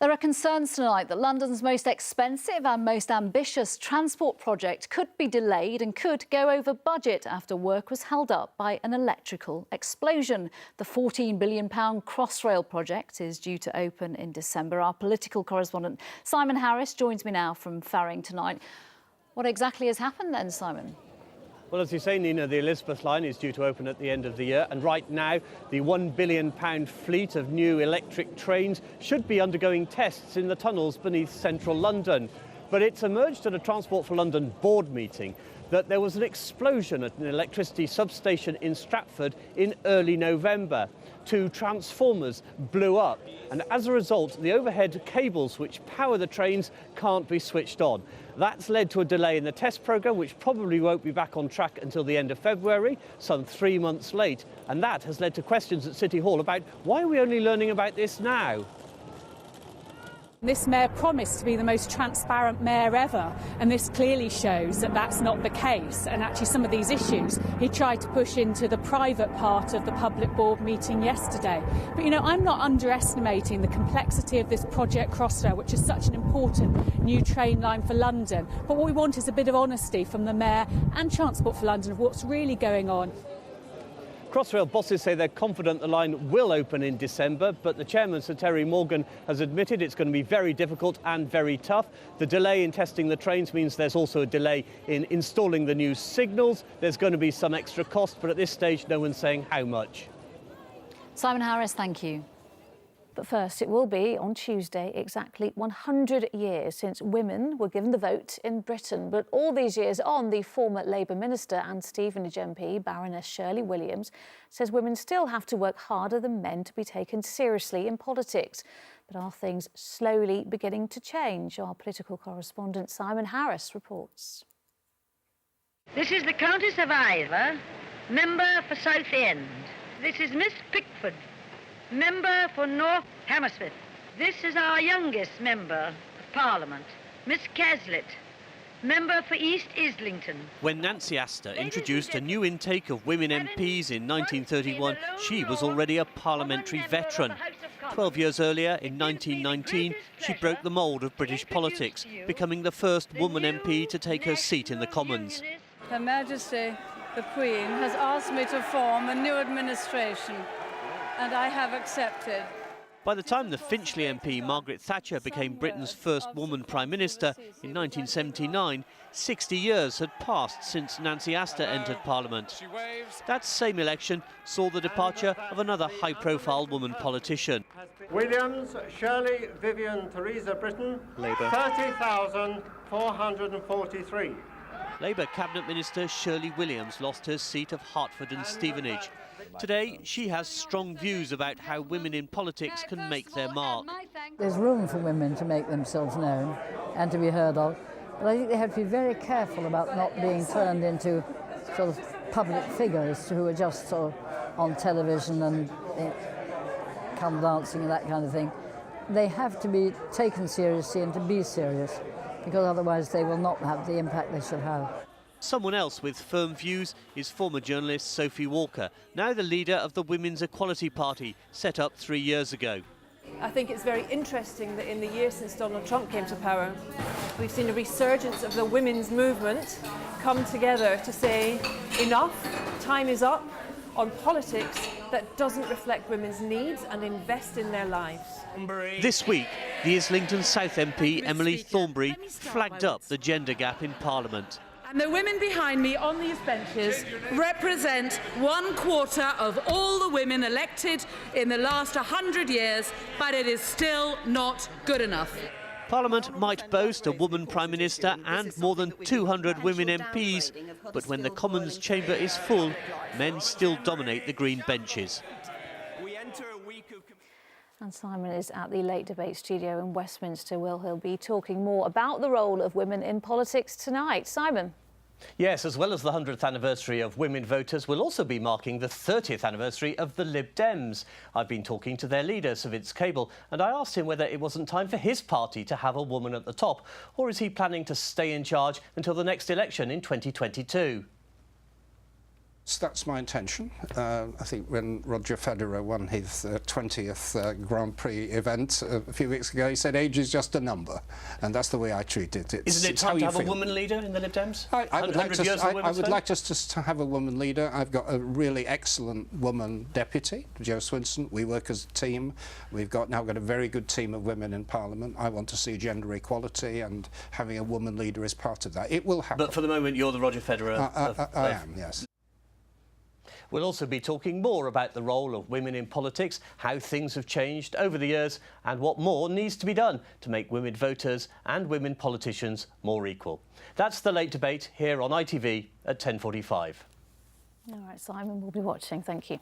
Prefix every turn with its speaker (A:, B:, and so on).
A: There are concerns tonight that London's most expensive and most ambitious transport project could be delayed and could go over budget after work was held up by an electrical explosion. The £14 billion Crossrail project is due to open in December. Our political correspondent Simon Harris joins me now from Farring tonight. What exactly has happened then, Simon?
B: Well, as you say, Nina, the Elizabeth line is due to open at the end of the year, and right now the £1 billion fleet of new electric trains should be undergoing tests in the tunnels beneath central London. But it's emerged at a Transport for London board meeting that there was an explosion at an electricity substation in Stratford in early November. 2 transformers blew up, and as a result, the overhead cables which power the trains can't be switched on. That's led to a delay in the test programme, which probably won't be back on track until the end of February, some 3 months late. And that has led to questions at City Hall about why are we only learning about this now?
C: This mayor promised to be the most transparent mayor ever, and this clearly shows that that's not the case. And actually some of these issues he tried to push into the private part of the public board meeting yesterday. But, you know, I'm not underestimating the complexity of this Project Crossrail, which is such an important new train line for London. But what we want is a bit of honesty from the mayor and Transport for London of what's really going on.
B: Crossrail bosses say they're confident the line will open in December, but the chairman, Sir Terry Morgan, has admitted it's going to be very difficult and very tough. The delay in testing the trains means there's also a delay in installing the new signals. There's going to be some extra cost, but at this stage, no one's saying how much.
A: Simon Harris, thank you.
D: But first, it will be on Tuesday exactly 100 years since women were given the vote in Britain. But all these years on, the former Labour minister and Stevenage MP, Baroness Shirley Williams, says women still have to work harder than men to be taken seriously in politics. But are things slowly beginning to change? Our political correspondent Simon Harris reports.
E: This is the Countess of Ivor, member for Southend. This is Miss Pickford, member for North Hammersmith. This is our youngest member of Parliament, Miss Caslett, member for East Islington.
B: When Nancy Astor introduced a new intake of women MPs in 1931, she was already a parliamentary veteran. 12 years earlier, in 1919, she broke the mould of British politics, becoming the first woman MP to take her seat in the Commons.
F: Her Majesty, the Queen, has asked me to form a new administration, and I have accepted.
B: By the time the Finchley MP Margaret Thatcher became Britain's first woman Prime Minister in 1979, 60 years had passed since Nancy Astor entered Parliament. That same election saw the departure of another high-profile woman politician.
G: Williams, Shirley Vivian Theresa Britton,
B: Labour.
G: 30,443.
B: Labour Cabinet Minister Shirley Williams lost her seat of Hertford and Stevenage. Today, she has strong views about how women in politics can make their mark.
H: There's room for women to make themselves known and to be heard of, but I think they have to be very careful about not being turned into sort of public figures who are just sort of on television and come dancing and that kind of thing. They have to be taken seriously and to be serious, because otherwise they will not have the impact they should have.
B: Someone else with firm views is former journalist Sophie Walker, now the leader of the Women's Equality Party, set up 3 years ago.
I: I think it's very interesting that in the year since Donald Trump came to power, we've seen a resurgence of the women's movement come together to say enough, time is up on politics that doesn't reflect women's needs and invest in their lives.
B: This week, the Islington South MP Emily Thornberry flagged up the gender gap in Parliament.
J: And the women behind me on these benches represent 1/4 of all the women elected in the last 100 years, but it is still not good enough.
B: Parliament might boast a woman Prime Minister and more than 200 women MPs, but when the Commons chamber is full, men still dominate the green benches.
D: And Simon is at the Late Debate studio in Westminster, where he'll be talking more about the role of women in politics tonight. Simon.
B: Yes, as well as the 100th anniversary of women voters, we'll also be marking the 30th anniversary of the Lib Dems. I've been talking to their leader, Sir Vince Cable, and I asked him whether it wasn't time for his party to have a woman at the top, or is he planning to stay in charge until the next election in 2022?
K: That's my intention. I think when Roger Federer won his 20th Grand Prix event a few weeks ago, he said age is just a number, and that's the way I treat it.
B: Isn't it time to have a woman leader in the Lib Dems?
K: I would like us to have a woman leader. I've got a really excellent woman deputy, Jo Swinson. We work as a team. We've now got a very good team of women in Parliament. I want to see gender equality, and having a woman leader is part of that. It will happen.
B: But for the moment, you're the Roger Federer
K: I am, yes.
B: We'll also be talking more about the role of women in politics, how things have changed over the years, and what more needs to be done to make women voters and women politicians more equal. That's The Late Debate here on ITV at 10:45.
D: All right, Simon, we'll be watching. Thank you.